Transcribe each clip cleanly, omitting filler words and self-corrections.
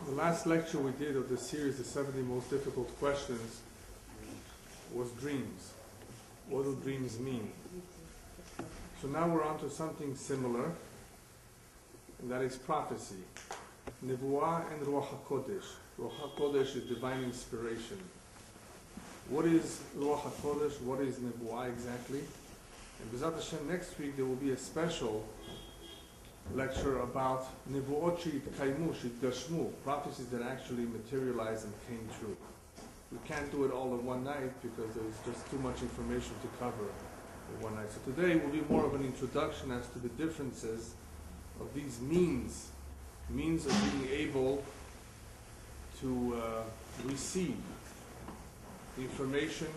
The last lecture we did of the series, the 70 most difficult questions, was dreams. What do dreams mean? So now we're on to something similar, and that is prophecy. Nevuah and Ruach Hakodesh. Ruach Hakodesh is divine inspiration. What is Ruach Hakodesh? What is Nevuah exactly? And B'ezrat Hashem, next week there will be a special lecture about Nevuot she'itkaimu, she'itgashmu, prophecies that actually materialized and came true. We can't do it all in one night because there's just too much information to cover in one night. So today will be more of an introduction as to the differences of these means of being able to receive information,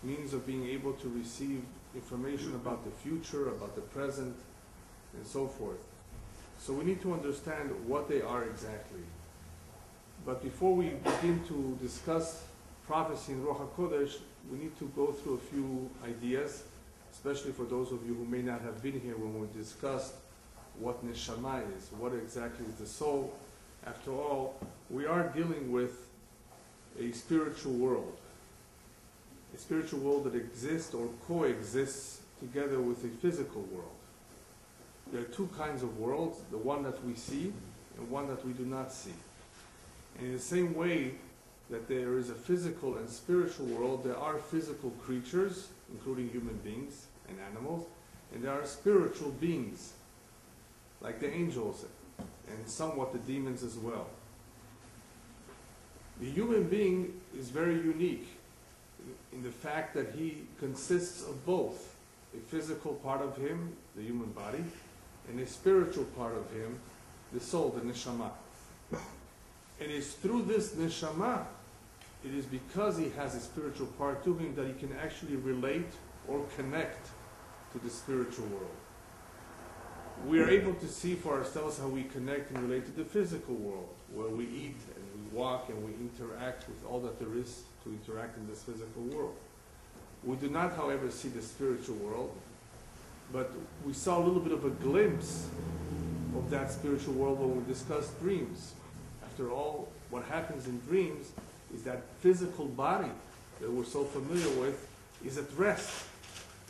means of being able to receive information about the future, about the present, and so forth. So we need to understand what they are exactly. But before we begin to discuss prophecy in Ruach HaKodesh, we need to go through a few ideas, especially for those of you who may not have been here when we discussed what neshama is, what exactly is the soul. After all, we are dealing with a spiritual world that exists or coexists together with a physical world. There are two kinds of worlds, the one that we see and one that we do not see. And in the same way that there is a physical and spiritual world, there are physical creatures, including human beings and animals, and there are spiritual beings, like the angels and somewhat the demons as well. The human being is very unique in the fact that he consists of both a physical part of him, the human body, and a spiritual part of him, the soul, the neshama. And it's through this neshama, it is because he has a spiritual part to him that he can actually relate or connect to the spiritual world. We are able to see for ourselves how we connect and relate to the physical world, where we eat and we walk and we interact with all that there is to interact in this physical world. We do not, however, see the spiritual world, but we saw a little bit of a glimpse of that spiritual world when we discussed dreams. After all, what happens in dreams is that physical body that we're so familiar with is at rest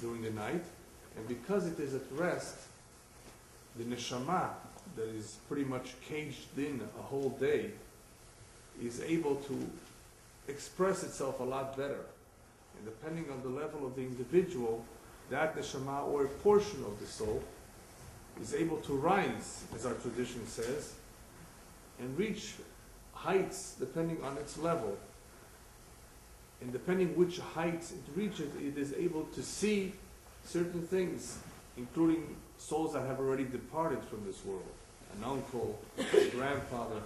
during the night, and because it is at rest, the neshama that is pretty much caged in a whole day is able to express itself a lot better. And depending on the level of the individual, that neshama, or a portion of the soul, is able to rise, as our tradition says, and reach heights depending on its level. And depending which heights it reaches, it is able to see certain things, including souls that have already departed from this world, an uncle, a grandfather.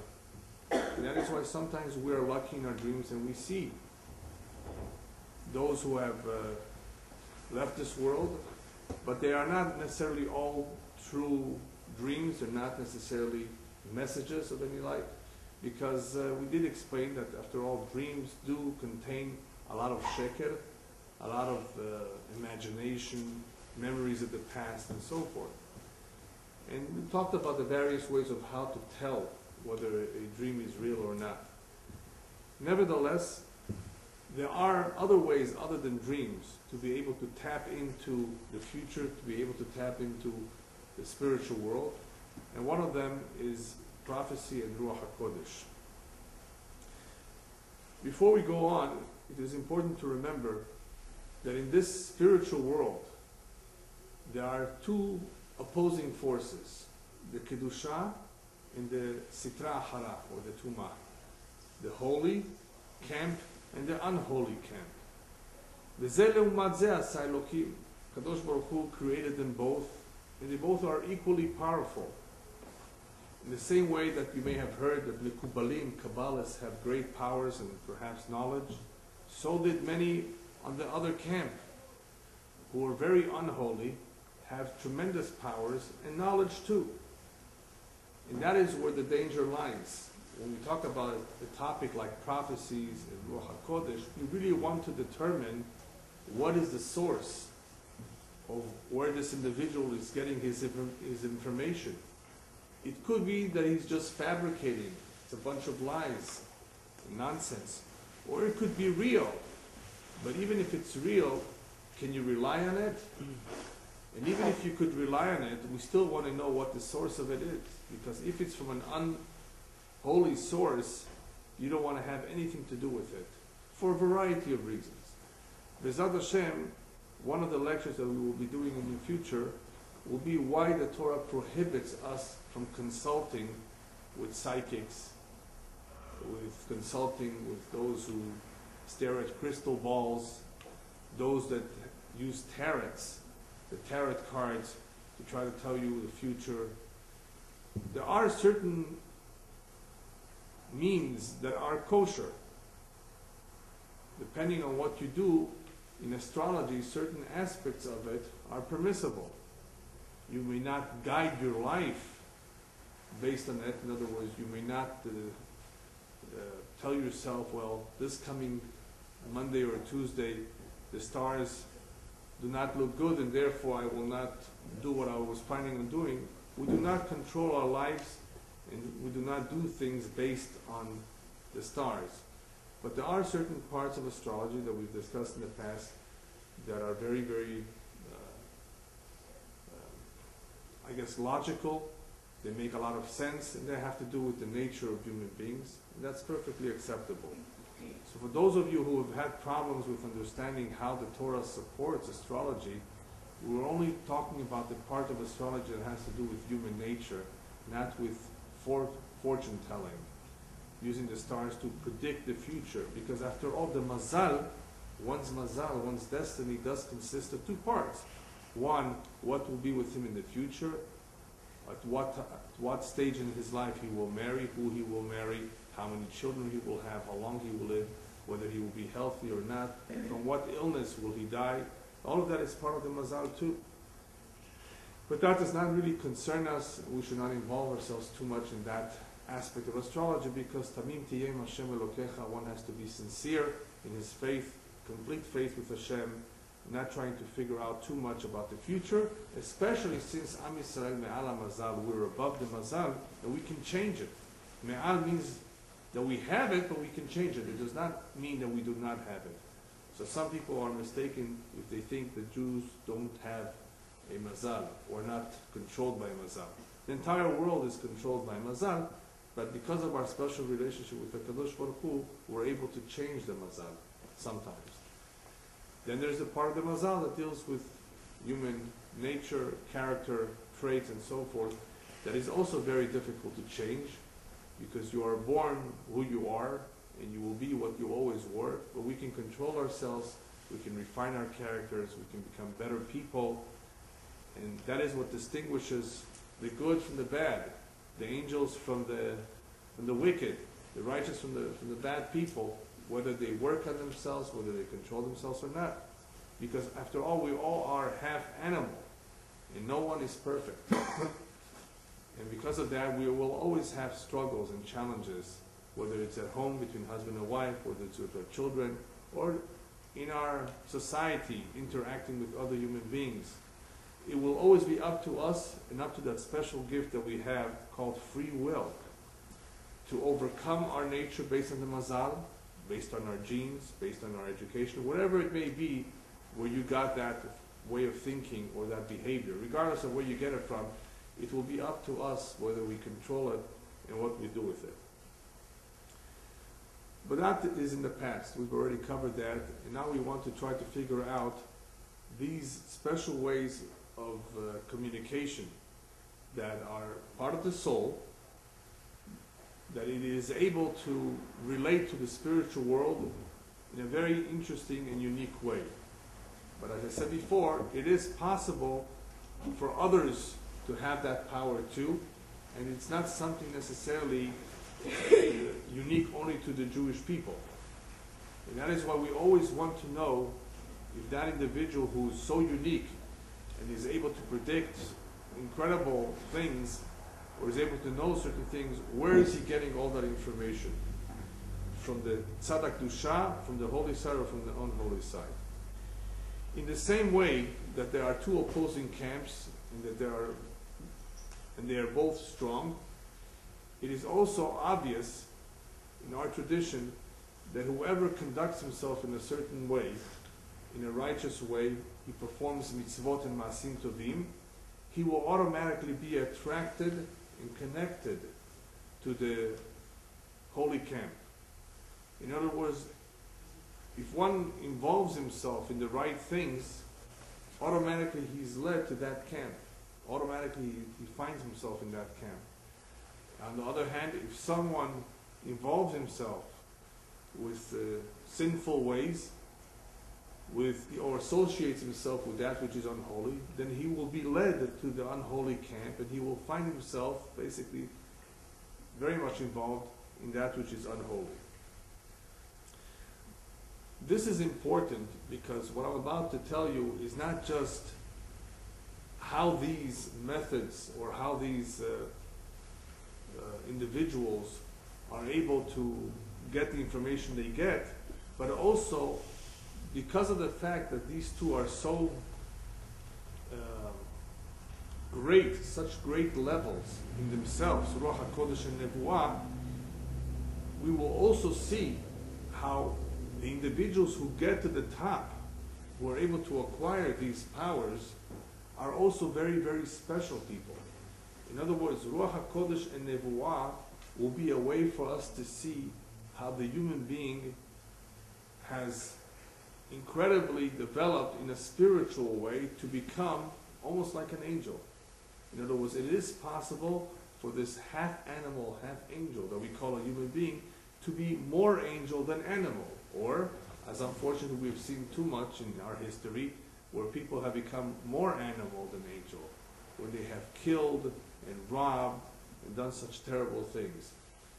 And that is why sometimes we are lucky in our dreams and we see those who have left this world, but they are not necessarily all true dreams. They're not necessarily messages of any like, because we did explain that after all, dreams do contain a lot of sheker, a lot of imagination, memories of the past, and so forth. And we talked about the various ways of how to tell whether a dream is real or not. Nevertheless, there are other ways other than dreams to be able to tap into the future, to be able to tap into the spiritual world. And one of them is prophecy and Ruach HaKodesh. Before we go on, it is important to remember that in this spiritual world, there are two opposing forces, the Kedusha and the Sitra Hara, or the Tumah, the holy camp and the unholy camp. V'zeh le'umat zeh asa Elokim. Kadosh Baruch Hu created them both, and they both are equally powerful. In the same way that you may have heard that Mekubalim, Kabbalists, have great powers and perhaps knowledge, so did many on the other camp, who are very unholy, have tremendous powers and knowledge too. And that is where the danger lies. When we talk about a topic like prophecies and Ruach HaKodesh, you really want to determine what is the source of where this individual is getting his information. It could be that he's just fabricating it's a bunch of lies, nonsense. Or it could be real. But even if it's real, can you rely on it? And even if you could rely on it, we still want to know what the source of it is. Because if it's from an unholy source, you don't want to have anything to do with it. For a variety of reasons. B'ezrat Hashem, one of the lectures that we will be doing in the future will be why the Torah prohibits us from consulting with psychics, with consulting with those who stare at crystal balls, those that use tarots, the tarot cards, to try to tell you the future. There are certain means that are kosher. Depending on what you do in astrology, certain aspects of it are permissible. You may not guide your life based on that. In other words, you may not tell yourself, well, this coming Monday or Tuesday, the stars do not look good, and therefore I will not do what I was planning on doing. We do not control our lives, and we do not do things based on the stars. But there are certain parts of astrology that we've discussed in the past that are very, very, I guess, logical. They make a lot of sense, and they have to do with the nature of human beings. And that's perfectly acceptable. So for those of you who have had problems with understanding how the Torah supports astrology, we're only talking about the part of astrology that has to do with human nature, not with fortune telling, using the stars to predict the future. Because after all, the mazal, one's destiny does consist of two parts. One, what will be with him in the future, at what stage in his life he will marry, who he will marry, how many children he will have, how long he will live, whether he will be healthy or not, from what illness will he die. All of that is part of the mazal too. But that does not really concern us. We should not involve ourselves too much in that aspect of astrology, because Tamim Tiyem Hashem Elokecha, one has to be sincere in his faith, complete faith with Hashem, not trying to figure out too much about the future, especially since Am Yisrael Me'al HaMazal, we're above the Mazal, and we can change it. Me'al means that we have it, but we can change it. It does not mean that we do not have it. So some people are mistaken if they think that Jews don't have a Mazal, or not controlled by a Mazal. The entire world is controlled by Mazal, but because of our special relationship with the Kadosh Baruch Hu, we're able to change the Mazal sometimes. Then there's the part of the Mazal that deals with human nature, character, traits, and so forth, that is also very difficult to change, because you are born who you are, and you will be what you always were. But we can control ourselves, we can refine our characters, we can become better people, and that is what distinguishes the good from the bad, the angels from the wicked, the righteous from the bad people, whether they work on themselves, whether they control themselves or not. Because after all, we all are half animal, and no one is perfect. And because of that, we will always have struggles and challenges, whether it's at home between husband and wife, whether it's with our children, or in our society, interacting with other human beings. It will always be up to us, and up to that special gift that we have called free will, to overcome our nature based on the mazal, based on our genes, based on our education, whatever it may be, where you got that way of thinking or that behavior. Regardless of where you get it from, it will be up to us whether we control it and what we do with it. But that is in the past. We've already covered that, and now we want to try to figure out these special ways of communication that are part of the soul, that it is able to relate to the spiritual world in a very interesting and unique way. But as I said before, it is possible for others to have that power too, and it's not something necessarily unique only to the Jewish people. And that is why we always want to know if that individual who is so unique and is able to predict incredible things, or is able to know certain things, where is he getting all that information? From the Tzaddik Dusha, from the holy side, or from the unholy side? In the same way that there are two opposing camps, and that they are both strong, it is also obvious in our tradition that whoever conducts himself in a certain way, in a righteous way, he performs mitzvot and masim tovim, he will automatically be attracted and connected to the holy camp. In other words, if one involves himself in the right things, automatically he's led to that camp. Automatically he finds himself in that camp. On the other hand, if someone involves himself with sinful ways, or associates himself with that which is unholy, then he will be led to the unholy camp, and he will find himself basically very much involved in that which is unholy. This is important because what I'm about to tell you is not just how these methods or how these individuals are able to get the information they get, but also because of the fact that these two are so great, such great levels in themselves, Ruach Hakodesh and Nevuah, we will also see how the individuals who get to the top, who are able to acquire these powers, are also very, very special people. In other words, Ruach HaKodesh and Nevuah will be a way for us to see how the human being has incredibly developed in a spiritual way to become almost like an angel. In other words, it is possible for this half animal, half angel that we call a human being to be more angel than animal. Or, as unfortunately we've seen too much in our history, where people have become more animal than angel, where they have killed and robbed and done such terrible things.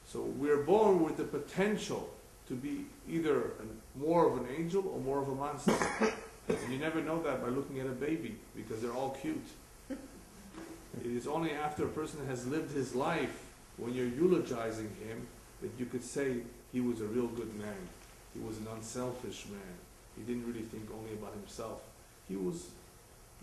So we're born with the potential to be either more of an angel or more of a monster. And you never know that by looking at a baby, because they're all cute. It is only after a person has lived his life, when you're eulogizing him, that you could say he was a real good man. He was an unselfish man. He didn't really think only about himself. He was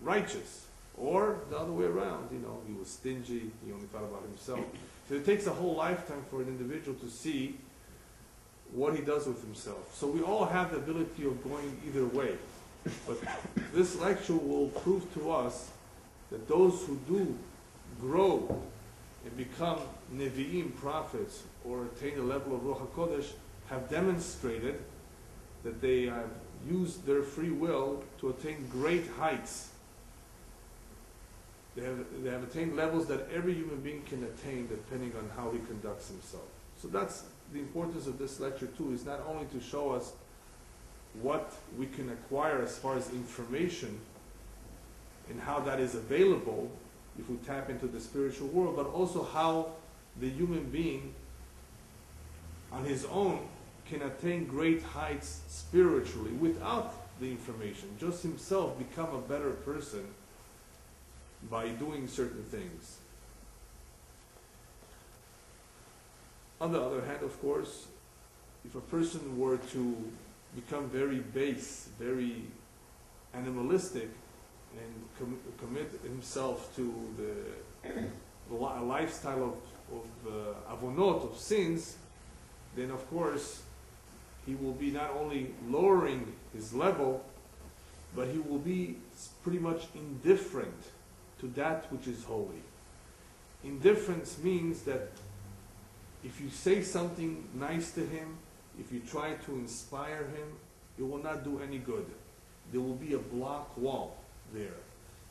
righteous. Or the other way around, he was stingy, he only thought about himself. So it takes a whole lifetime for an individual to see what he does with himself. So we all have the ability of going either way. But this lecture will prove to us that those who do grow and become Nevi'im, prophets, or attain the level of Ruach HaKodesh, have demonstrated that they have used their free will to attain great heights. They have attained levels that every human being can attain depending on how he conducts himself. So that's the importance of this lecture too, is not only to show us what we can acquire as far as information and how that is available if we tap into the spiritual world, but also how the human being on his own can attain great heights spiritually without the information, just himself become a better person by doing certain things. On the other hand, of course, if a person were to become very base, very animalistic, and commit himself to a lifestyle of avonot, of sins, then of course he will be not only lowering his level, but he will be pretty much indifferent to that which is holy. Indifference means that if you say something nice to him, if you try to inspire him, it will not do any good. There will be a block wall there.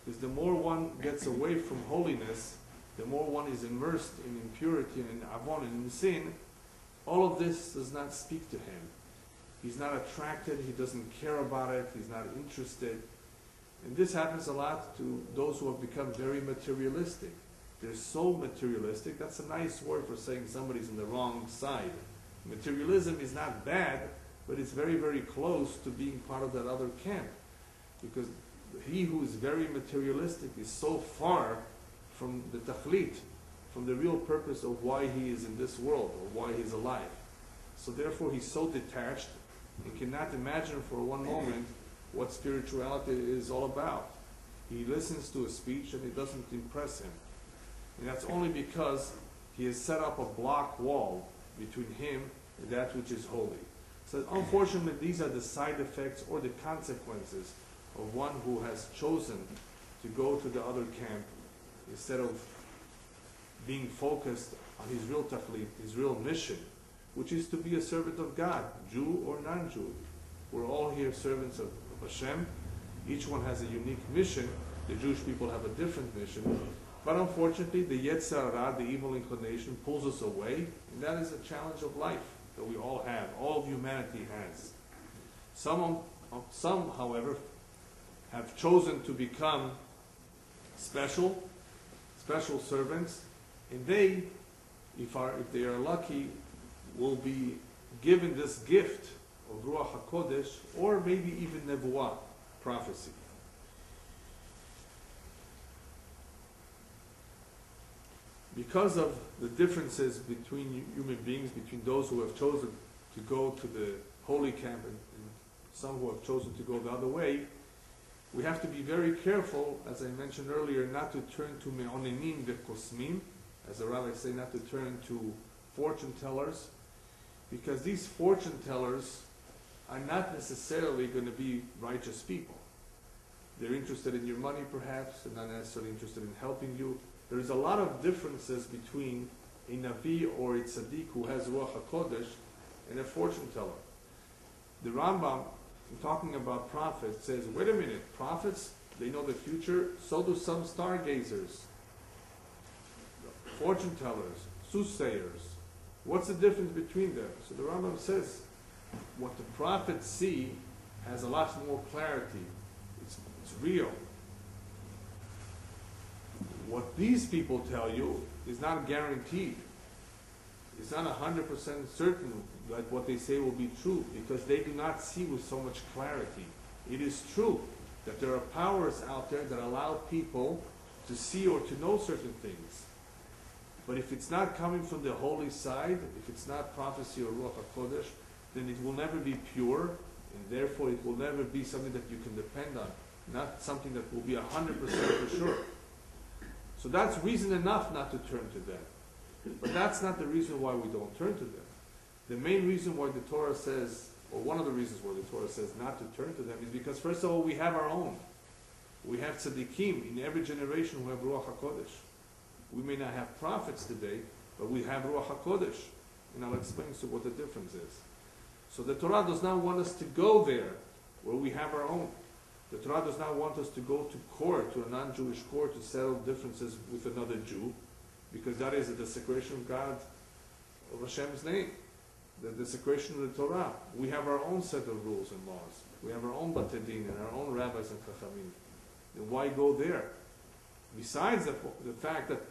Because the more one gets away from holiness, the more one is immersed in impurity and in avon and in sin, all of this does not speak to him. He's not attracted, he doesn't care about it, he's not interested. And this happens a lot to those who have become very materialistic. They're so materialistic, that's a nice word for saying somebody's on the wrong side. Materialism is not bad, but it's very, very close to being part of that other camp. Because he who is very materialistic is so far from the tachlit, from the real purpose of why he is in this world, or why he's alive. So therefore he's so detached and cannot imagine for one moment what spirituality is all about. He listens to a speech and it doesn't impress him. And that's only because he has set up a block wall between him and that which is holy. So unfortunately, these are the side effects or the consequences of one who has chosen to go to the other camp instead of being focused on his real tachlit, his real mission, which is to be a servant of God, Jew or non-Jew. We're all here servants of Hashem. Each one has a unique mission. The Jewish people have a different mission. But unfortunately, the Yetzer Hara, the evil inclination, pulls us away, and that is a challenge of life that we all have, all of humanity has. Some, however, have chosen to become special servants, and they, if they are lucky, will be given this gift of Ruach Hakodesh, or maybe even Nevuah, prophecy. Because of the differences between human beings, between those who have chosen to go to the holy camp and some who have chosen to go the other way, we have to be very careful, as I mentioned earlier, not to turn to me'onenim ve'kosmim, as the rabbis say, not to turn to fortune tellers, because these fortune tellers are not necessarily going to be righteous people. They're interested in your money, perhaps, they're not necessarily interested in helping you. There's a lot of differences between a Navi or a Tzaddik who has Ruach Hakodesh and a fortune teller. The Rambam, in talking about prophets, says, wait a minute, prophets, they know the future, so do some stargazers, fortune tellers, soothsayers. What's the difference between them? So the Rambam says, what the prophets see has a lot more clarity. It's real. What these people tell you is not guaranteed. It's not 100% certain that what they say will be true, because they do not see with so much clarity. It is true that there are powers out there that allow people to see or to know certain things. But if it's not coming from the holy side, if it's not prophecy or Ruach HaKodesh, then it will never be pure, and therefore it will never be something that you can depend on, not something that will be 100% for sure. So that's reason enough not to turn to them. But that's not the reason why we don't turn to them. The main reason why the Torah says, or one of the reasons why the Torah says not to turn to them, is because first of all, we have our own. We have tzaddikim in every generation who have Ruach HaKodesh. We may not have prophets today, but we have Ruach HaKodesh. And I'll explain to you what the difference is. So the Torah does not want us to go there where we have our own. The Torah does not want us to go to court, to a non-Jewish court, to settle differences with another Jew, because that is a desecration of God, of Hashem's name, the desecration of the Torah. We have our own set of rules and laws. We have our own Batei Din and our own rabbis and chachamim. Then why go there? Besides the fact that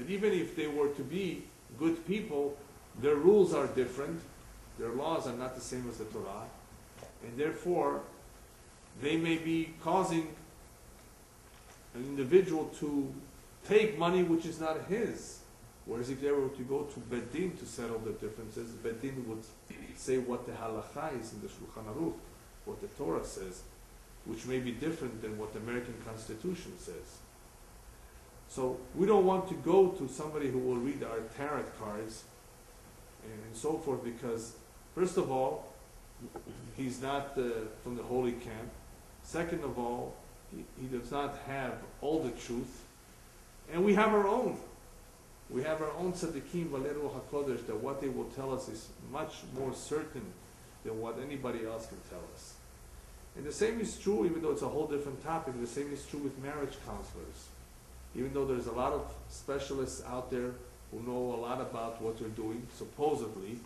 even if they were to be good people, their rules are different, their laws are not the same as the Torah, and therefore they may be causing an individual to take money which is not his. Whereas if they were to go to Bedin to settle the differences, Bedin would say what the halacha is in the Shulchan Aruch, what the Torah says, which may be different than what the American Constitution says. So we don't want to go to somebody who will read our tarot cards and so forth, because first of all, he's not from the holy camp. Second of all, he does not have all the truth. And we have our own. We have our own tzaddikim, Ruach HaKodesh, that what they will tell us is much more certain than what anybody else can tell us. And the same is true, even though it's a whole different topic, the same is true with marriage counselors. Even though there's a lot of specialists out there who know a lot about what they're doing, supposedly,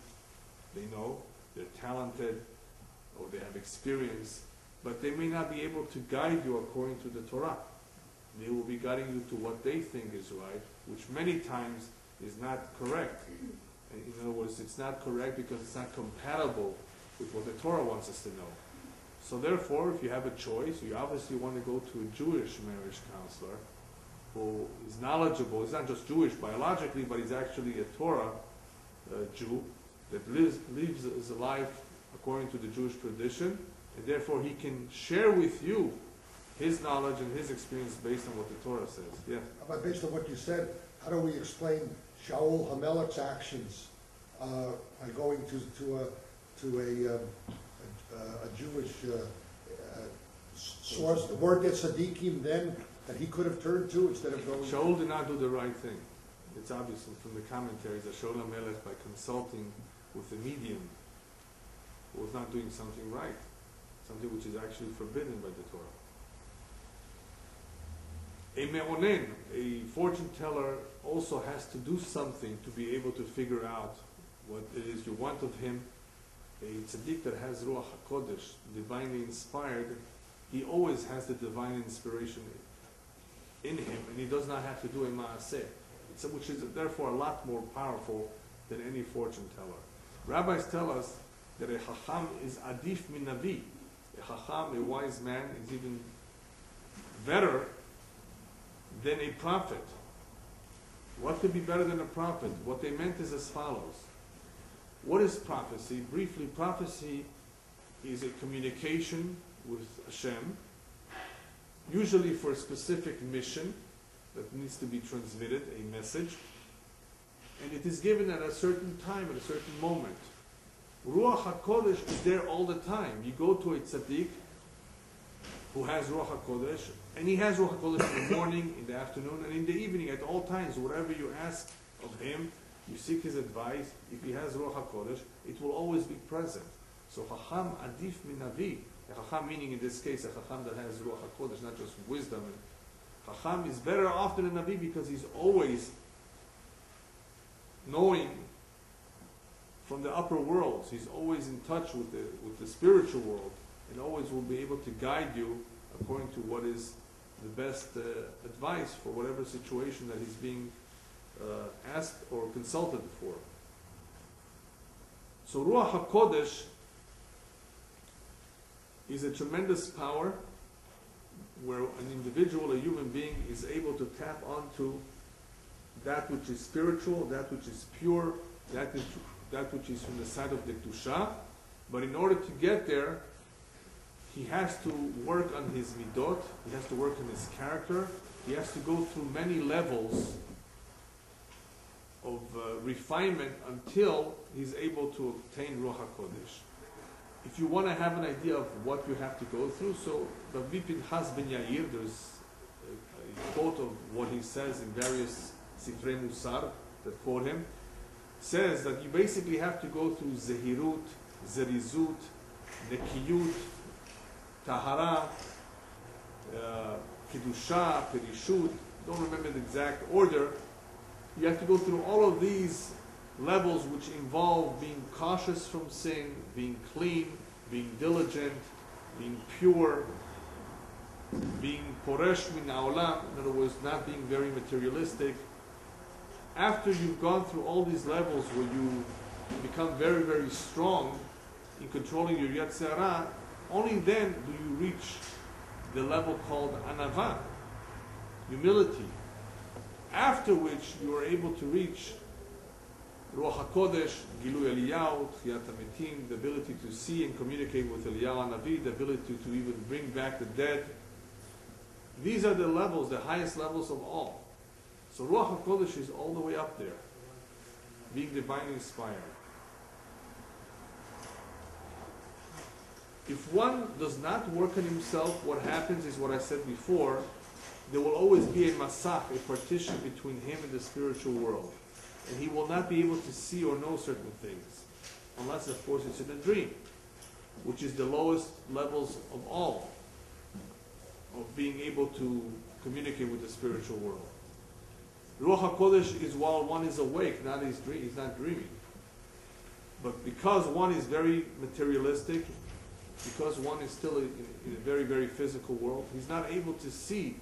they know, they're talented, or they have experience, but they may not be able to guide you according to the Torah. They will be guiding you to what they think is right, which many times is not correct. In other words, it's not correct because it's not compatible with what the Torah wants us to know. So therefore, if you have a choice, you obviously want to go to a Jewish marriage counselor who is knowledgeable. He's not just Jewish biologically, but he's actually a Torah Jew that lives his life according to the Jewish tradition, and therefore he can share with you his knowledge and his experience based on what the Torah says. Yeah. But based on what you said, how do we explain Shaul HaMelech's actions by going to a Jewish source, the word that Tzaddikim then that he could have turned to instead of going. Shaul did not do the right thing. It's obvious from the commentaries that Shaul HaMelech, by consulting with the medium, was not doing something right, something which is actually forbidden by the Torah. A me'onen, a fortune teller, also has to do something to be able to figure out what it is you want of him. A tzaddik that has Ruach Hakodesh, divinely inspired, he always has the divine inspiration in him, and he does not have to do a ma'aseh, which is therefore a lot more powerful than any fortune teller. Rabbis tell us that a chacham is adif min navi. A chacham, a wise man, is even better than a prophet. What could be better than a prophet? What they meant is as follows. What is prophecy? Briefly, prophecy is a communication with Hashem, usually for a specific mission that needs to be transmitted, a message, and it is given at a certain time, at a certain moment. Ruach Hakodesh is there all the time. You go to a tzaddik who has Ruach Hakodesh, and he has Ruach Hakodesh in the morning, in the afternoon, and in the evening, at all times. Whatever you ask of him, you seek his advice. If he has Ruach Hakodesh, it will always be present. So Chacham adif min navi. A Chacham meaning in this case a Chacham that has Ruach Hakodesh, not just wisdom. Chacham is better off than a Navi because he's always knowing from the upper worlds. He's always in touch with the spiritual world, and always will be able to guide you according to what is the best advice for whatever situation that he's being asked or consulted for. So Ruach HaKodesh is a tremendous power where an individual, a human being, is able to tap onto that which is spiritual, that which is pure, that which is from the side of the Kedusha. But in order to get there, he has to work on his midot, he has to work on his character, he has to go through many levels of refinement until he's able to obtain Ruach HaKodesh. If you want to have an idea of what you have to go through, so Rabbi Pinchas ben Yair, there's a quote of what he says in various Sifrei Musar that quote him, says that you basically have to go through Zehirut, Zerizut, Nekiyut, Tahara, Kedusha, Perishut, don't remember the exact order. You have to go through all of these levels which involve being cautious from sin, being clean, being diligent, being pure, being poresh min ha'olam, in other words, not being very materialistic. After you've gone through all these levels where you become very, very strong in controlling your Yetzer Hara, only then do you reach the level called anava, humility, after which you are able to reach Ruach HaKodesh, Gilui Eliyahu, Tchiyat HaMetim, the ability to see and communicate with Eliyahu HaNavi, the ability to even bring back the dead. These are the levels, the highest levels of all. So Ruach HaKodesh is all the way up there, being divinely inspired. If one does not work on himself, what happens is what I said before, there will always be a masach, a partition between him and the spiritual world. And he will not be able to see or know certain things, unless of course it's in a dream, which is the lowest levels of all, of being able to communicate with the spiritual world. Ruach HaKodesh is while one is awake, not he's not dreaming. But because one is very materialistic, because one is still in a very, very physical world, he's not able to see.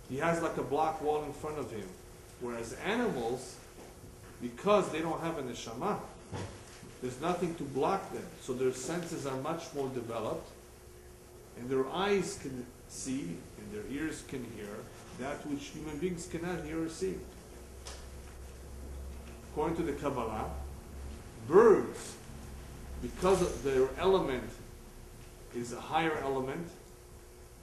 He has like a block wall in front of him. Whereas animals, because they don't have a neshama, there's nothing to block them. So their senses are much more developed, and their eyes can see, and their ears can hear, that which human beings cannot hear or see. According to the Kabbalah, birds, because of their element is a higher element,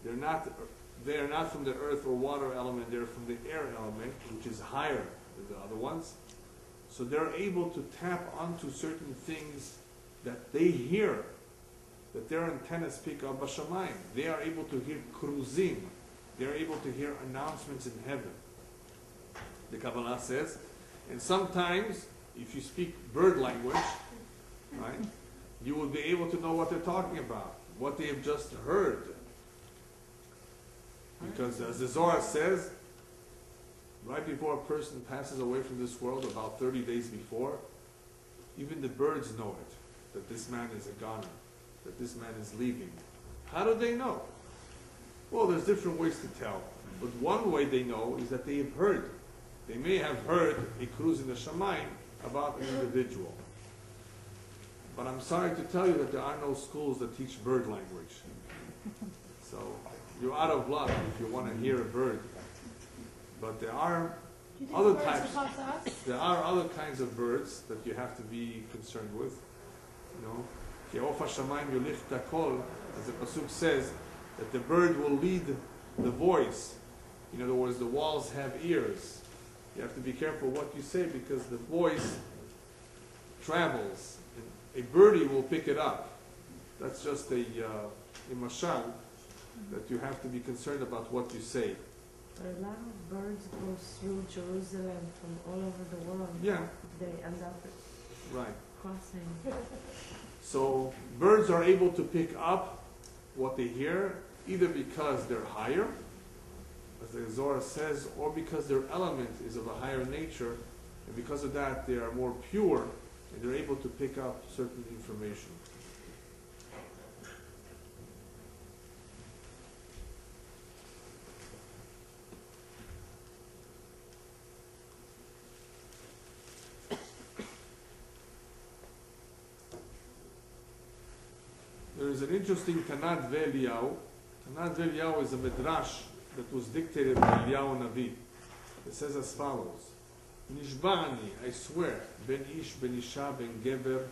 they are not from the earth or water element, they're from the air element, which is higher than the other ones. So they're able to tap onto certain things that they hear, that their antennas pick up Bashamayim. They are able to hear kruzim. They are able to hear announcements in heaven. The Kabbalah says, and sometimes, if you speak bird language, right, you will be able to know what they're talking about, what they have just heard. Because as the Zohar says, right before a person passes away from this world, about 30 days before, even the birds know it, that this man is a goner, that this man is leaving. How do they know? Well, there's different ways to tell. But one way they know is that they have heard. They may have heard a cruise in the Shamayim about an individual. But I'm sorry to tell you that there are no schools that teach bird language. So you're out of luck if you want to hear a bird. But there are other types. There are other kinds of birds that you have to be concerned with. You know, Ke'ofa Shamayim Yolich Takol, as the pasuk says, that the bird will lead the voice. In other words, the walls have ears. You have to be careful what you say because the voice travels. A birdie will pick it up. That's just a mashal that you have to be concerned about what you say. A lot of birds go through Jerusalem from all over the world. Yeah. They end up right. crossing. So birds are able to pick up what they hear either because they're higher, as the Zohar says, or because their element is of a higher nature, and because of that they are more pure and they're able to pick up certain information. There is an interesting Tanach ve'Eliyahu. Tanach ve'Eliyahu is a midrash that was dictated by Eliyahu Navi. It says as follows: Nishba'ani, I swear, ben ish, ben isha, ben gever,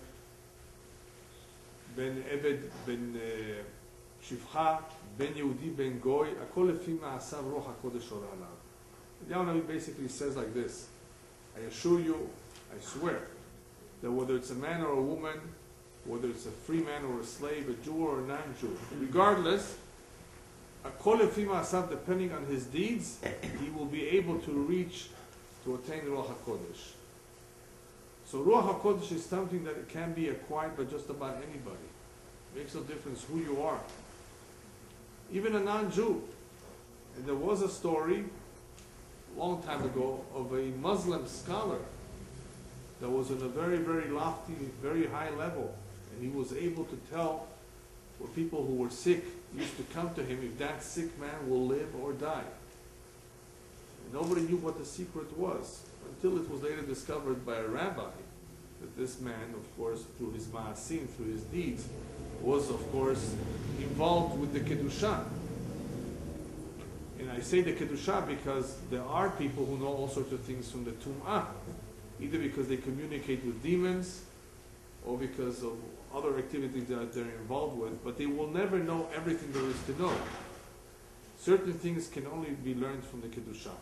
ben eved, ben shivcha, ben Yehudi, ben goy, akol lefi ma'asav Ruach Hakodesh ora alav. Eliyahu Navi basically says like this: I assure you, I swear, that whether it's a man or a woman, whether it's a free man or a slave, a Jew or a non-Jew, regardless, depending on his deeds, he will be able to reach, to attain Ruach Hakodesh. So Ruach Hakodesh is something that can be acquired by just about anybody. It makes no difference who you are. Even a non-Jew. And there was a story, a long time ago, of a Muslim scholar that was on a very, very lofty, very high level. And he was able to tell where people who were sick used to come to him if that sick man will live or die. And nobody knew what the secret was until it was later discovered by a rabbi that this man, of course, through his ma'asim, through his deeds, was, of course, involved with the Kedusha. And I say the Kedusha because there are people who know all sorts of things from the Tum'ah, either because they communicate with demons or because of other activities that they're involved with, but they will never know everything there is to know. Certain things can only be learned from the Kedusha.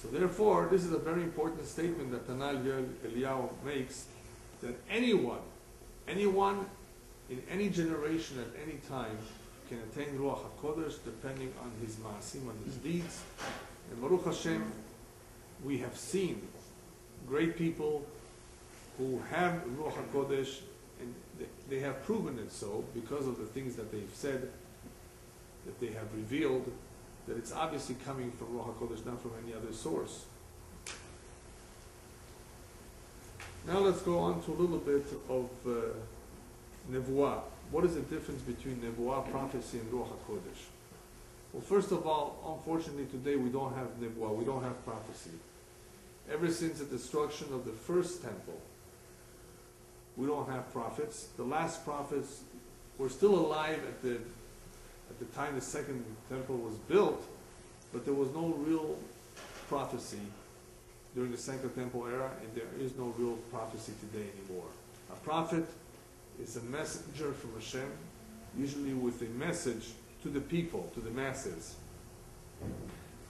So therefore, this is a very important statement that Tanach Eliyahu makes, that anyone in any generation at any time can attain Ruach HaKodesh depending on his ma'asim, on his deeds. And Baruch Hashem, we have seen great people who have Ruach HaKodesh, and they have proven it so because of the things that they've said, that they have revealed, that it's obviously coming from Ruach HaKodesh, not from any other source. Now let's go on to a little bit of Nevuah. What is the difference between Nevuah, prophecy, and Ruach HaKodesh? Well, first of all, unfortunately today we don't have Nevuah, we don't have prophecy. Ever since the destruction of the first temple, we don't have prophets. The last prophets were still alive at the time the second temple was built, but there was no real prophecy during the second temple era, and there is no real prophecy today anymore. A prophet is a messenger from Hashem, usually with a message to the people, to the masses.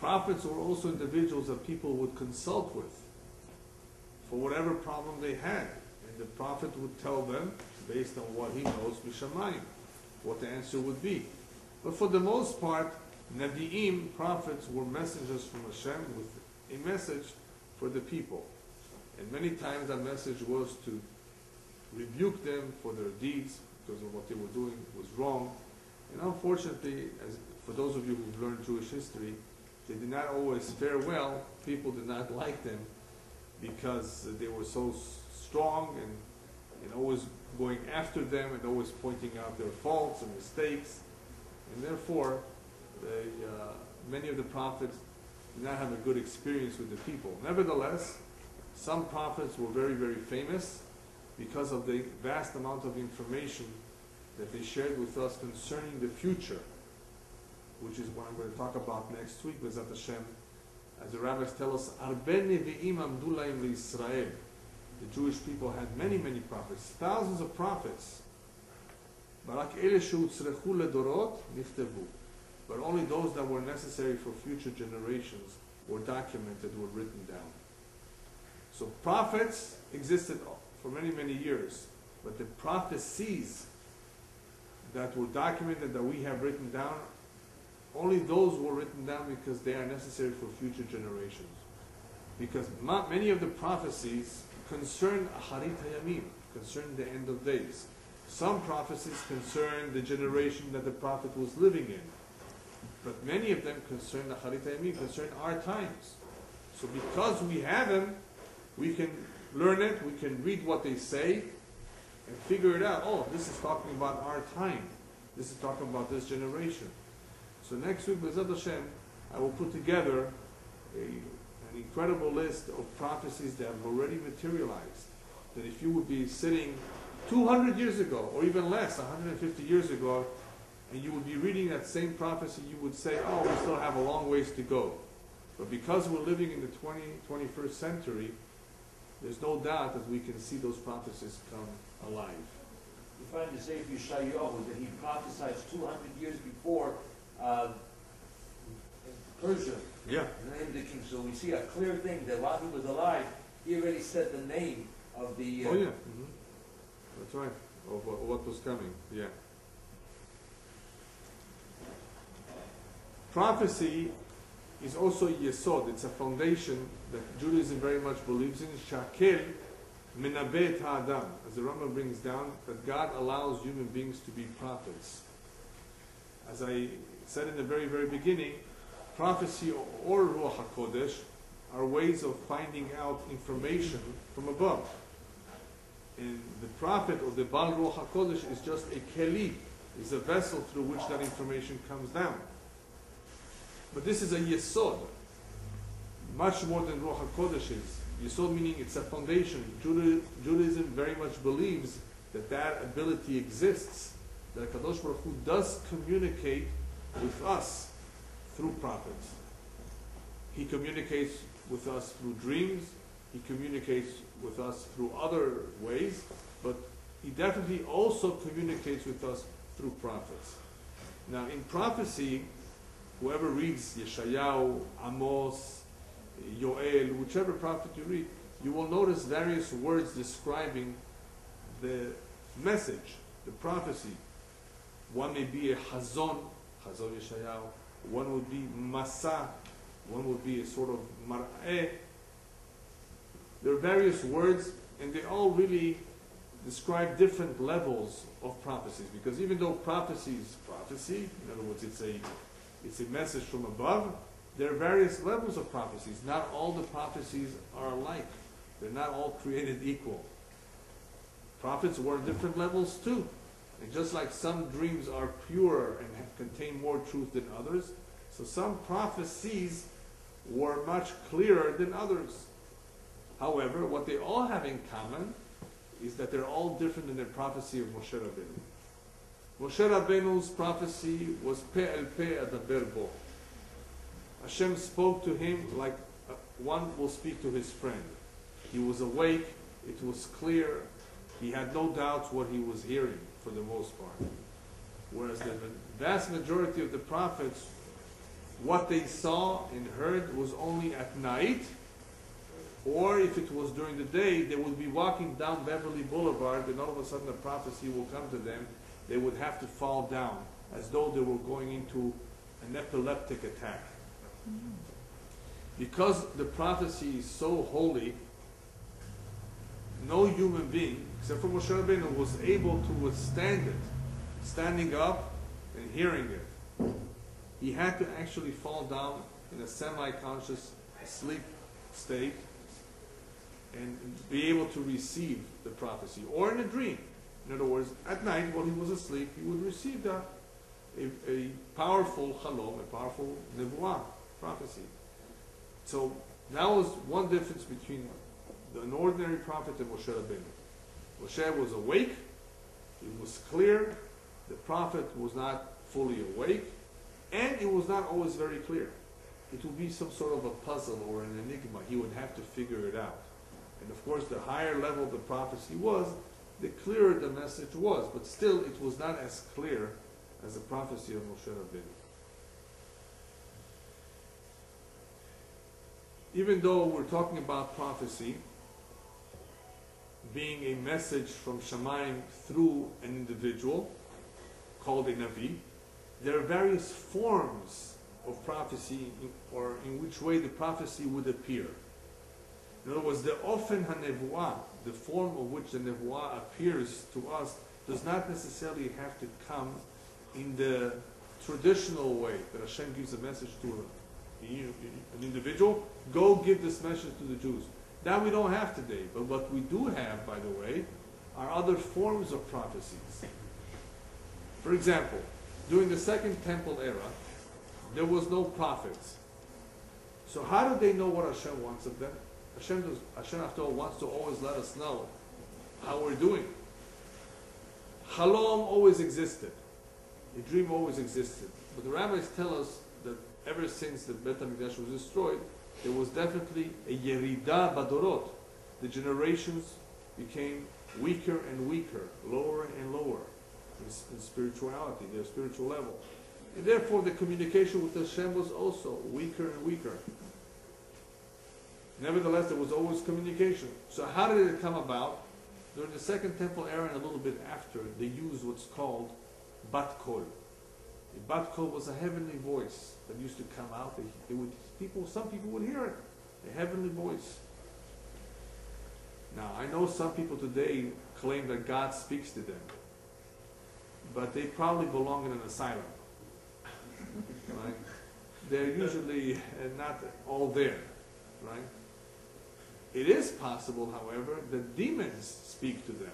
Prophets were also individuals that people would consult with. for whatever problem they had. And the prophet would tell them, based on what he knows, Mishamayim, what the answer would be. But for the most part, Nabi'im, prophets, were messengers from Hashem with a message for the people. And many times that message was to rebuke them for their deeds, because of what they were doing was wrong. And unfortunately, for those of you who've learned Jewish history, they did not always fare well. People did not like them because they were so strong and always going after them and always pointing out their faults and mistakes. And therefore, many of the prophets did not have a good experience with the people. Nevertheless, some prophets were very, very famous because of the vast amount of information that they shared with us concerning the future, which is what I'm going to talk about next week with Hashem. As the rabbis tell us, Arbe nevi'im amdu laim liYisrael. The Jewish people had many, many prophets, thousands of prophets. Barak ele shehutzrechu ledorot niftevu. But only those that were necessary for future generations were documented, were written down. So prophets existed for many, many years, but the prophecies that were documented, that we have written down, only those were written down because they are necessary for future generations. Because many of the prophecies concern Acharit Hayamim, concern the end of days. Some prophecies concern the generation that the prophet was living in. But many of them concern Acharit Hayamim, concern our times. So because we have them, we can learn it, we can read what they say, and figure it out. Oh, this is talking about our time. This is talking about this generation. So next week, B'ezrat Hashem, I will put together an incredible list of prophecies that have already materialized. That if you would be sitting 200 years ago, or even less, 150 years ago, and you would be reading that same prophecy, you would say, oh, we still have a long ways to go. But because we're living in the 21st century, there's no doubt that we can see those prophecies come alive. You find the Sefer Yeshayahu that he prophesied 200 years before Persia. Yeah. The name of the king. So we see a clear thing that while he was alive, he already said the name of the... oh yeah, that's right, of what was coming, yeah. Prophecy is also yesod, it's a foundation that Judaism very much believes in. Shakel menabet ha'adam, as the Rambam brings down, that God allows human beings to be prophets. As I said in the very, very beginning, prophecy or Ruach Hakodesh are ways of finding out information from above. And the prophet or the Baal Ruach Hakodesh is just a keli, is a vessel through which that information comes down. But this is a yesod, much more than Ruach HaKodesh is. Yesod meaning it's a foundation. Judaism very much believes that that ability exists, that Kadosh Baruch Hu does communicate with us through prophets. He communicates with us through dreams, he communicates with us through other ways, but he definitely also communicates with us through prophets. Now in prophecy, whoever reads Yeshayahu, Amos, Yoel, whichever prophet you read, you will notice various words describing the message, the prophecy. One may be a Hazon, Hazon Yeshayahu. One would be Masa. One would be a sort of Mar'eh. There are various words, and they all really describe different levels of prophecies. Because even though prophecy is prophecy, in other words, it's a message from above, there are various levels of prophecies. Not all the prophecies are alike. They're not all created equal. Prophets were on different levels too. And just like some dreams are purer and contain more truth than others, so some prophecies were much clearer than others. However, what they all have in common is that they're all different in their prophecy of Moshe Rabbeinu. Moshe Rabbeinu's prophecy was Pe'el Adaber Bo. Hashem spoke to him like one will speak to his friend. He was awake, it was clear, he had no doubts what he was hearing for the most part. Whereas the vast majority of the prophets, what they saw and heard was only at night, Or if it was during the day, they would be walking down Beverly Boulevard, and all of a sudden a prophecy will come to them. They would have to fall down, as though they were going into an epileptic attack. Because the prophecy is so holy, no human being, except for Moshe Rabbeinu, was able to withstand it, standing up and hearing it. He had to actually fall down in a semi-conscious sleep state and be able to receive the prophecy, or in a dream. In other words, at night while he was asleep, he would receive a powerful chalom, a powerful nevuah, prophecy. So that was one difference between an ordinary prophet and Moshe Rabbeinu. Moshe was awake, it was clear, the prophet was not fully awake, and it was not always very clear. It would be some sort of a puzzle or an enigma. He would have to figure it out. And of course, the higher level the prophecy was, the clearer the message was. But still, it was not as clear as the prophecy of Moshe Rabbeinu. Even though we're talking about prophecy being a message from Shamayim through an individual called a Navi, there are various forms of prophecy, or in which way the prophecy would appear. In other words, the ofen hanevuah, the form of which the nevuah appears to us, does not necessarily have to come in the traditional way that Hashem gives a message to an individual. Go give this message to the Jews. That we don't have today. But what we do have, by the way, are other forms of prophecies. For example, during the Second Temple era, there was no prophets. So how do they know what Hashem wants of them? Hashem, after all, wants to always let us know how we're doing. Halom always existed. A dream always existed. But the rabbis tell us that ever since the Beit HaMikdash was destroyed, there was definitely a yerida badorot. The generations became weaker and weaker, lower and lower in spirituality, their spiritual level. And therefore the communication with Hashem was also weaker and weaker. Nevertheless, there was always communication. So how did it come about? During the Second Temple era and a little bit after, they used what's called bat kol. A bat kol was a heavenly voice that used to come out. Some people would hear it, a heavenly voice. Now, I know some people today claim that God speaks to them, but they probably belong in an asylum. Right? They're usually not all there, right? It is possible, however, that demons speak to them.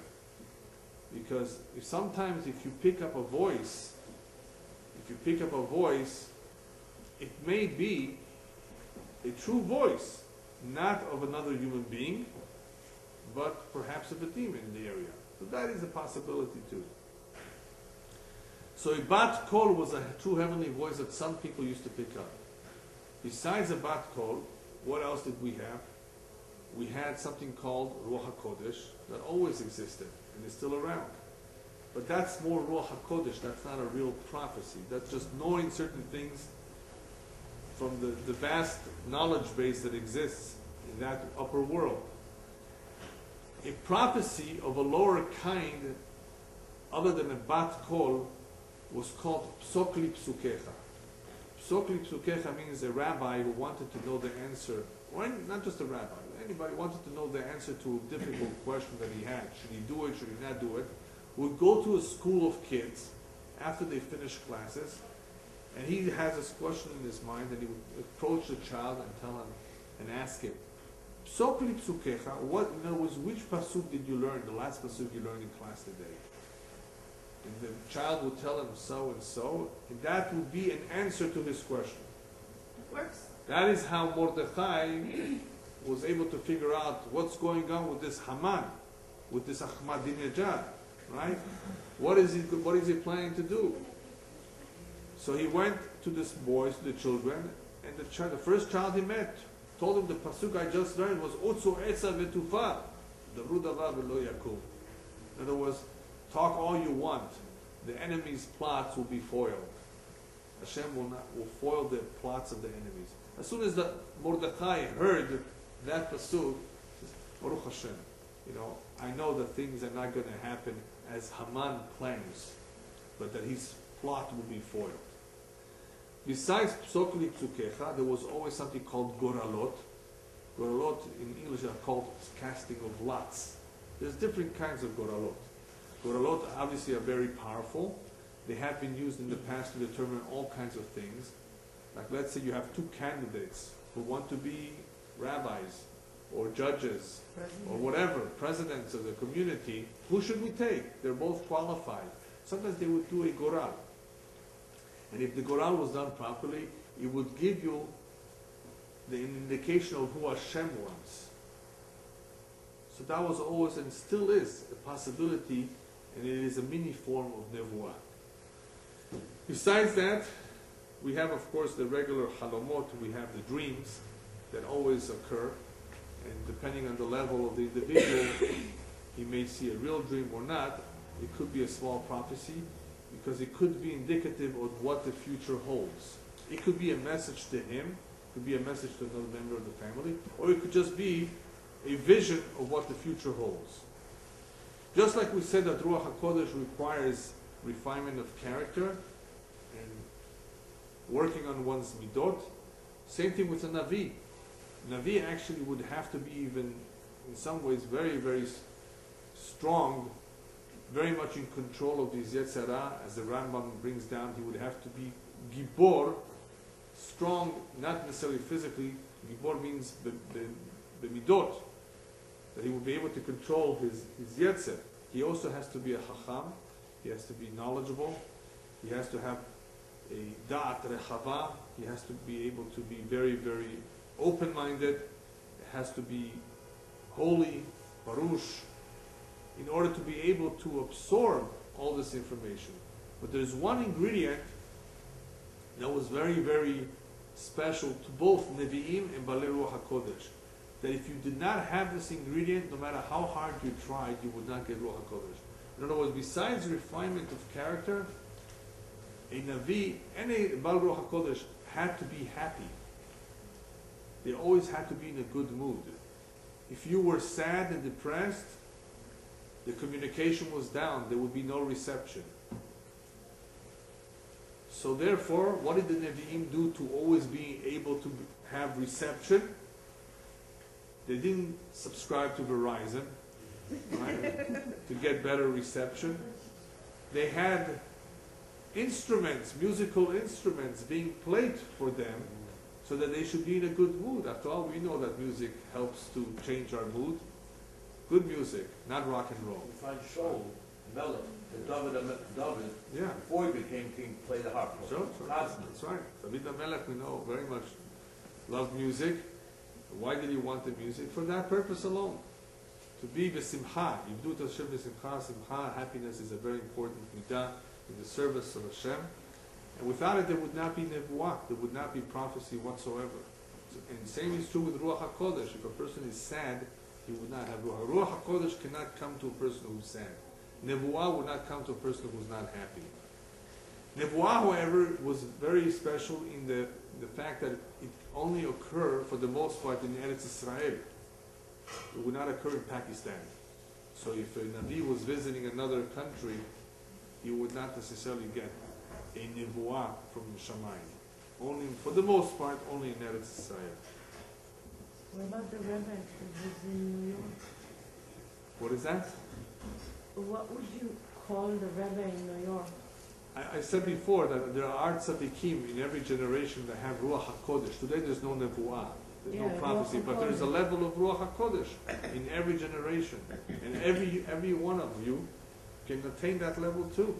Because sometimes if you pick up a voice, it may be a true voice, not of another human being, but perhaps of a demon in the area. So that is a possibility too. So a bat kol was a true heavenly voice that some people used to pick up. Besides a bat kol, what else did we have? We had something called Ruach Hakodesh that always existed and is still around. But that's more Ruach Hakodesh, that's not a real prophecy. That's just knowing certain things from the vast knowledge base that exists in that upper world. A prophecy of a lower kind, other than a bat kol, was called psokli psukecha. Psokli psukecha means a rabbi who wanted to know the answer, or not just a rabbi, anybody wanted to know the answer to a difficult question that he had. Should he do it, should he not do it? Would go to a school of kids after they finish classes, and he has this question in his mind, and he would approach the child and tell him and ask him, Psokli psukecha, what, in other words, which pasuk did you learn, the last pasuk you learned in class today? And the child would tell him so and so, and that would be an answer to his question. It works. That is how Mordechai was able to figure out what's going on with this Haman, with this Ahmadinejad, right? What is he planning to do? So he went to this boys, to the children, and the first child he met told him the pasuk I just learned was Utzu Etza Vetufa, the Rudava Velo Yakum. In other words, talk all you want, the enemy's plots will be foiled. Hashem will foil the plots of the enemies. As soon as the Mordechai heard that pasuk says, Baruch Hashem. You know, I know that things are not going to happen as Haman plans, but that his plot will be foiled. Besides Psok Psukecha, there was always something called Goralot. Goralot in English are called casting of lots. There's different kinds of Goralot. Goralot obviously are very powerful. They have been used in the past to determine all kinds of things. Like let's say you have two candidates who want to be rabbis or judges or whatever, presidents of the community. Who should we take? They're both qualified. Sometimes they would do a Goral. And if the Goral was done properly, it would give you the indication of who Hashem wants. So that was always and still is a possibility, and it is a mini form of Nevuah. Besides that, we have of course the regular Halomot, we have the dreams that always occur, and depending on the level of the individual, he may see a real dream or not. It could be a small prophecy, because it could be indicative of what the future holds. It could be a message to him, it could be a message to another member of the family, or it could just be a vision of what the future holds. Just like we said that Ruach Hakodesh requires refinement of character and working on one's midot, same thing with a Navi. Navi actually would have to be even, in some ways, very, very strong, very much in control of his Yetzirah. As the Rambam brings down, he would have to be Gibor, strong, not necessarily physically. Gibor means the midot, that he will be able to control his Yetzer. He also has to be a Chacham, he has to be knowledgeable, he has to have a Da'at Rechava, he has to be able to be very, very open-minded, it has to be holy, Baruch, in order to be able to absorb all this information. But there's one ingredient that was very, very special to both Nevi'im and Balei Ruach HaKodesh. That if you did not have this ingredient, no matter how hard you tried, you would not get Ruach HaKodesh. In other words, besides refinement of character, a Navi and a Balei Ruach HaKodesh had to be happy. They always had to be in a good mood. If you were sad and depressed, the communication was down, there would be no reception. So therefore, what did the Nevi'im do to always be able to have reception? They didn't subscribe to Verizon, right, to get better reception. They had instruments, musical instruments being played for them so that they should be in a good mood. After all, we know that music helps to change our mood. Good music, not rock and roll. You find Shaul, Melech, the David, Yeah. before he became king, played the harp. Sure. Constantly. That's right. David HaMelech, we know, very much loved music. Why did he want the music? For that purpose alone. To be b'simcha. Yivdu et Hashem b'simcha. Simcha, happiness is a very important midah in the service of Hashem. And without it, there would not be nevuah. There would not be prophecy whatsoever. And same is true with Ruach HaKodesh. If a person is sad, he would not have Ruach. Ruach HaKodesh cannot come to a person who's sad. Nevuah would not come to a person who's not happy. Nevuah, however, was very special in the fact that it only occurred, for the most part, in Eretz Israel. It would not occur in Pakistan. So if a Navi was visiting another country, he would not necessarily get a Nevuah from Shamayim. Only, for the most part, only in Eretz Israel. What about the Rabbi who was in New York? What is that? What would you call the Rabbi in New York? I said before that there are tzaddikim in every generation that have Ruach HaKodesh. Today there's no Nevuah, there's no prophecy, Ruach but there's a HaKodesh. level of Ruach HaKodesh in every generation. And every one of you can attain that level too.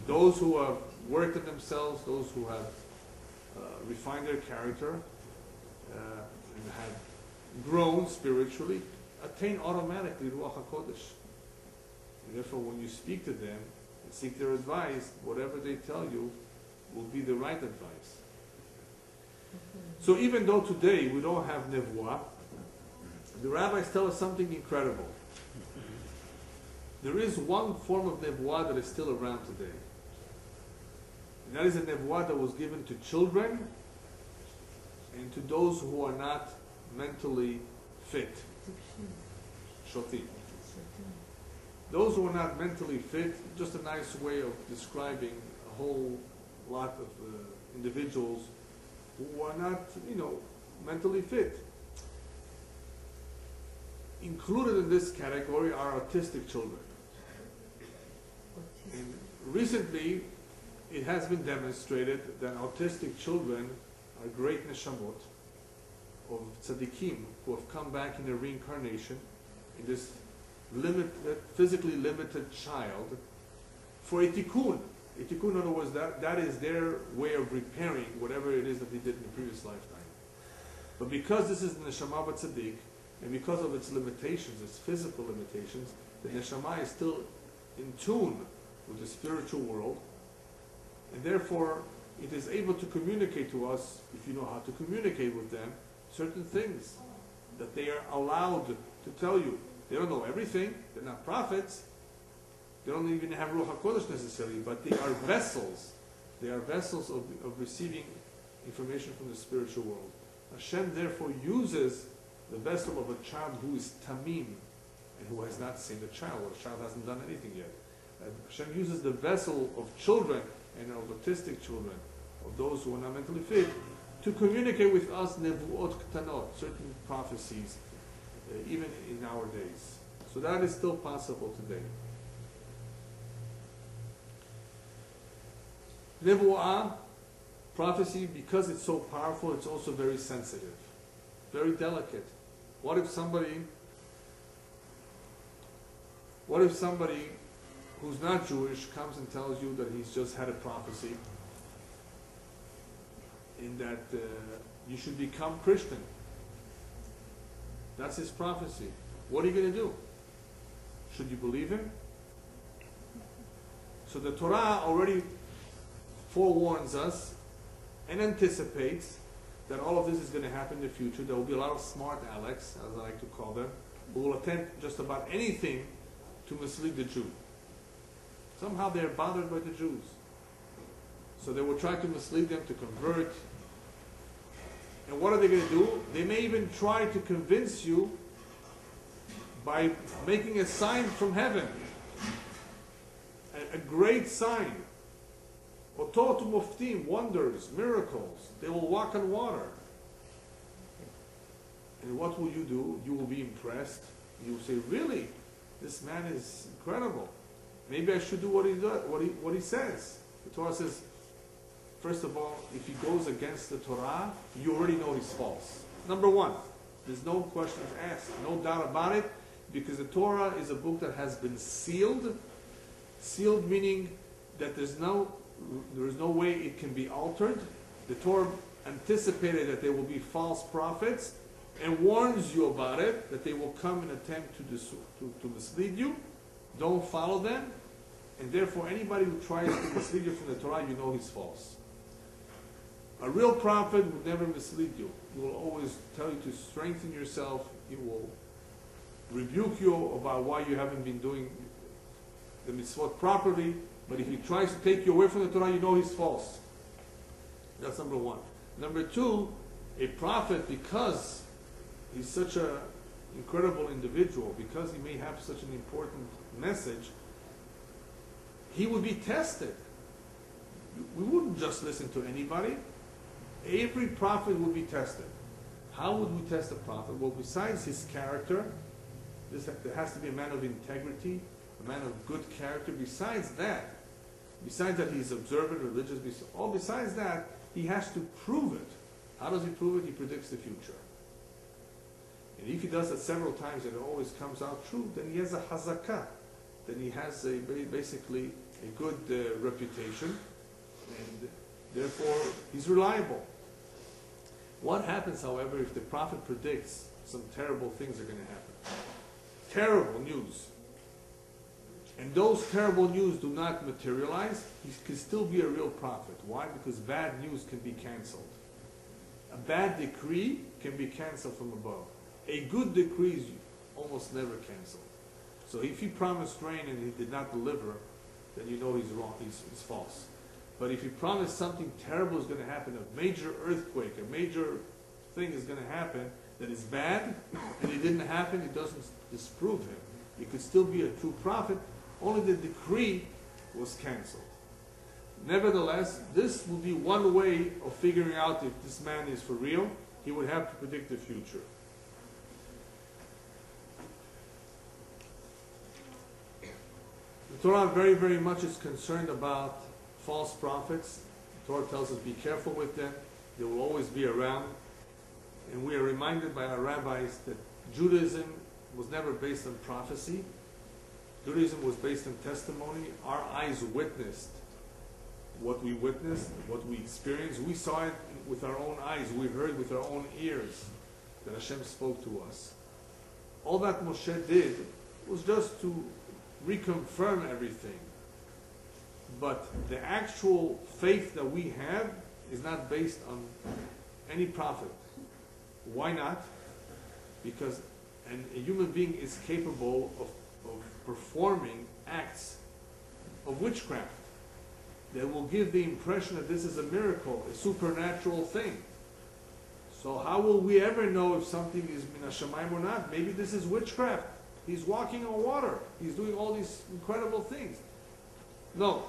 Those who have worked on themselves, those who have refined their character and have grown spiritually, attain automatically Ruach HaKodesh. And therefore, when you speak to them and seek their advice, whatever they tell you will be the right advice. So even though today we don't have Nevuah, the rabbis tell us something incredible. There is one form of Nevuah that is still around today. And that is a Nevuah that was given to children and to those who are not mentally fit. טיפשים. Shotim. שוטים. Those who are not mentally fit, just a nice way of describing a whole lot of individuals who are not, mentally fit. Included in this category are autistic children. And recently, it has been demonstrated that autistic children are great neshamot of tzaddikim who have come back in a reincarnation in this physically limited child for a tikkun. A tikkun, in other words, that is their way of repairing whatever it is that they did in the previous lifetime. But because this is the neshama tzaddik, and because of its limitations, its physical limitations, the neshama is still in tune with the spiritual world, and therefore it is able to communicate to us, if you know how to communicate with them, certain things that they are allowed to tell you. They don't know everything, they're not prophets, they don't even have Ruach Hakodesh necessarily, but they are vessels. They are vessels of receiving information from the spiritual world. Hashem therefore uses the vessel of a child who is tamim and who has not seen the child, or the child hasn't done anything yet. Hashem uses the vessel of children and of autistic children, of those who are not mentally fit, to communicate with us nevuot ktanot, certain prophecies, even in our days. So that is still possible today. Nevuah, prophecy, because it's so powerful, it's also very sensitive, very delicate. What if somebody who's not Jewish comes and tells you that he's just had a prophecy in that you should become Christian? That's his prophecy. What are you going to do? Should you believe him? So the Torah already forewarns us and anticipates that all of this is going to happen in the future. There will be a lot of smart Alex, as I like to call them, who will attempt just about anything to mislead the Jew. Somehow they're bothered by the Jews. So they will try to mislead them to convert. And what are they going to do? They may even try to convince you by making a sign from heaven. A great sign. Otot muftim, wonders, miracles. They will walk on water. And what will you do? You will be impressed. You will say, really? This man is incredible. Maybe I should do what he does, what he says. The Torah says, first of all, if he goes against the Torah, you already know he's false. Number one, there's no questions asked, no doubt about it, because the Torah is a book that has been sealed. Sealed meaning that there is no way it can be altered. The Torah anticipated that there will be false prophets and warns you about it, that they will come and attempt to mislead you. Don't follow them. And therefore, anybody who tries to mislead you from the Torah, you know he's false. A real prophet would never mislead you. He will always tell you to strengthen yourself. He will rebuke you about why you haven't been doing the mitzvot properly. But if he tries to take you away from the Torah, you know he's false. That's number one. Number two, a prophet, because he's such an incredible individual, because he may have such an important message, he would be tested. We wouldn't just listen to anybody. Every prophet would be tested. How would we test a prophet? Well, besides his character, there has to be a man of integrity, a man of good character. Besides that he's observant, religious, besides that, he has to prove it. How does he prove it? He predicts the future. And if he does it several times and it always comes out true, then he has a hazakah. Then he has basically a good reputation, and therefore he's reliable. What happens, however, if the prophet predicts some terrible things are going to happen? Terrible news. And those terrible news do not materialize, he can still be a real prophet. Why? Because bad news can be canceled. A bad decree can be canceled from above. A good decree is almost never canceled. So if he promised rain and he did not deliver, then you know he's wrong, he's false. But if he promised something terrible is going to happen, a major earthquake, a major thing is going to happen, that is bad and it didn't happen, it doesn't disprove him. He could still be a true prophet, only the decree was canceled. Nevertheless, this will be one way of figuring out if this man is for real. He would have to predict the future. The Torah very, very much is concerned about false prophets. The Torah tells us be careful with them. They will always be around. And we are reminded by our rabbis that Judaism was never based on prophecy. Judaism was based on testimony. Our eyes witnessed what we witnessed, what we experienced. We saw it with our own eyes. We heard with our own ears that Hashem spoke to us. All that Moshe did was just to reconfirm everything. But the actual faith that we have is not based on any prophet. Why not? Because a human being is capable of performing acts of witchcraft that will give the impression that this is a miracle, a supernatural thing. So how will we ever know if something is min hashamayim or not? Maybe this is witchcraft. He's walking on water. He's doing all these incredible things. No.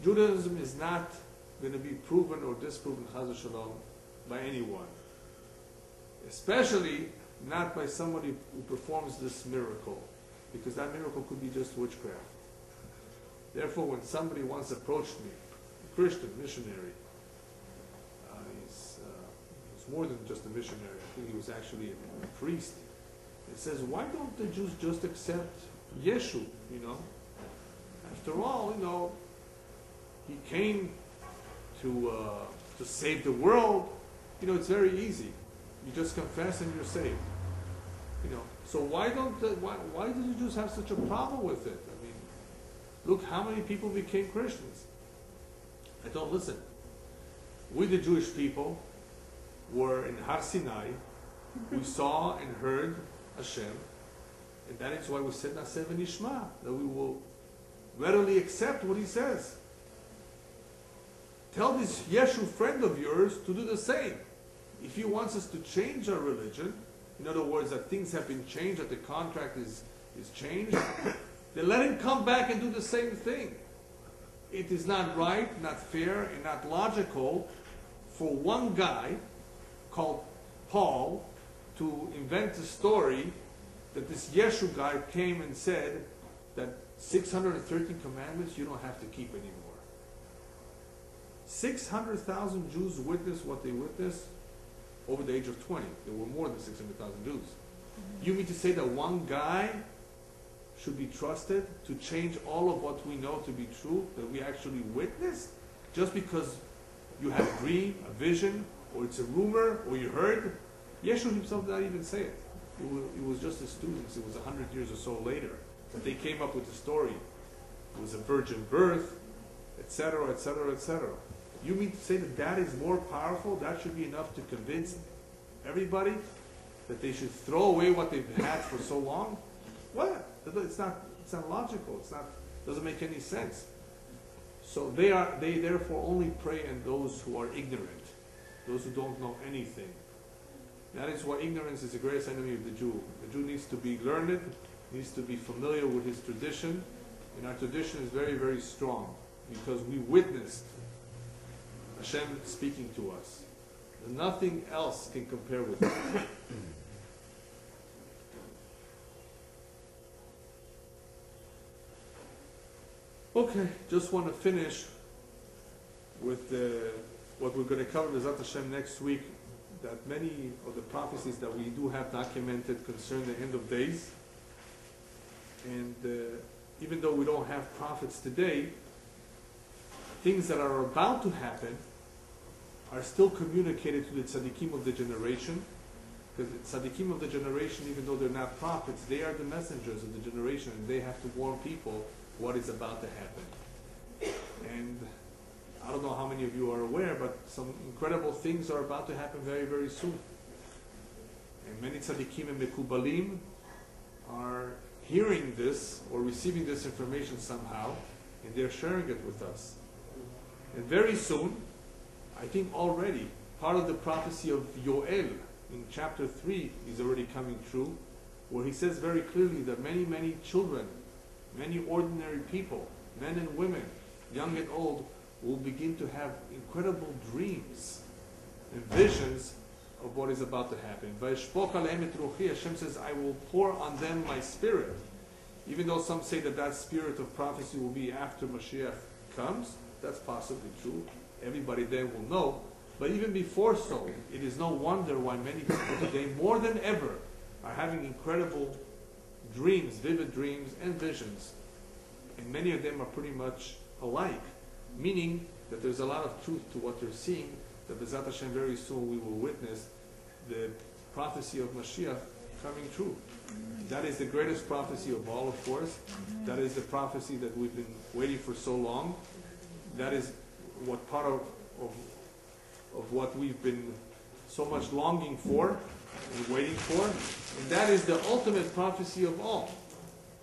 Judaism is not going to be proven or disproven, chas v'shalom, by anyone. Especially not by somebody who performs this miracle. Because that miracle could be just witchcraft. Therefore, when somebody once approached me, a Christian missionary, he's more than just a missionary, I think he was actually a priest. He says, why don't the Jews just accept Yeshu, After all, he came to save the world. It's very easy. You just confess and you're saved. So why do the Jews have such a problem with it? I mean, look how many people became Christians. I don't listen. We, the Jewish people, were in Har Sinai. We saw and heard Hashem, and that is why we said Naseh v'nishma, that we will readily accept what He says. Tell this Yeshu friend of yours to do the same. If he wants us to change our religion, in other words, that things have been changed, that the contract is changed, then let him come back and do the same thing. It is not right, not fair, and not logical for one guy called Paul to invent a story that this Yeshu guy came and said that 613 commandments you don't have to keep anymore. 600,000 Jews witnessed what they witnessed over the age of 20. There were more than 600,000 Jews. You mean to say that one guy should be trusted to change all of what we know to be true, that we actually witnessed, just because you had a dream, a vision, or it's a rumor, or you heard? Yeshua himself did not even say it. It was just his students. It was 100 years or so later that they came up with the story. It was a virgin birth, etc., etc., etc. You mean to say that that is more powerful? That should be enough to convince everybody that they should throw away what they've had for so long? What? It's not logical. Doesn't make any sense. So they therefore only prey on those who are ignorant, those who don't know anything. That is why ignorance is the greatest enemy of the Jew. The Jew needs to be learned, needs to be familiar with his tradition, and our tradition is very, very strong because we witnessed Hashem speaking to us. Nothing else can compare with it. Okay, just want to finish with what we're going to cover with Hashem next week, that many of the prophecies that we do have documented concern the end of days. And even though we don't have prophets today, things that are about to happen are still communicated to the tzaddikim of the generation. Because the tzaddikim of the generation, even though they're not prophets, they are the messengers of the generation, and they have to warn people what is about to happen. And I don't know how many of you are aware, but some incredible things are about to happen very, very soon. And many tzaddikim and mekubalim are hearing this or receiving this information somehow, and they're sharing it with us. And very soon, I think already, part of the prophecy of Yoel in chapter 3 is already coming true, where he says very clearly that many, many children, many ordinary people, men and women, young and old, will begin to have incredible dreams and visions of what is about to happen. Vayishpoch alehem et ruchi, Hashem says, I will pour on them my spirit. Even though some say that that spirit of prophecy will be after Mashiach comes, that's possibly true. Everybody then will know. But even before so, it is no wonder why many people today, more than ever, are having incredible dreams, vivid dreams and visions. And many of them are pretty much alike, meaning that there's a lot of truth to what they're seeing, that B'ezrat Hashem very soon we will witness the prophecy of Mashiach coming true. That is the greatest prophecy of all, of course. That is the prophecy that we've been waiting for so long. That is what part of what we've been so much longing for and waiting for. And that is the ultimate prophecy of all.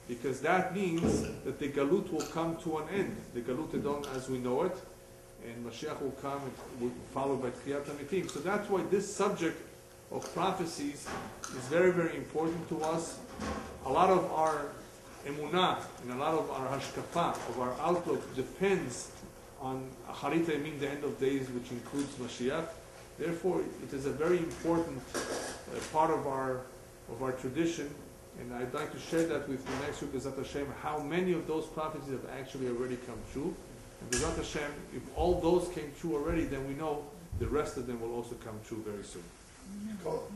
Because that means that the Galut will come to an end. The Galut Edom as we know it. And Mashiach will come and will follow by Tchiyat HaMetim. So that's why this subject of prophecies is very, very important to us. A lot of our emunah and a lot of our hashkafa, of our outlook, depends on Acharit Yamim, the end of days, which includes Mashiach. Therefore, it is a very important part of our tradition, and I'd like to share that with you next week, B'ezrat Hashem, how many of those prophecies have actually already come true. And B'ezrat Hashem, if all those came true already, then we know the rest of them will also come true very soon. Cool.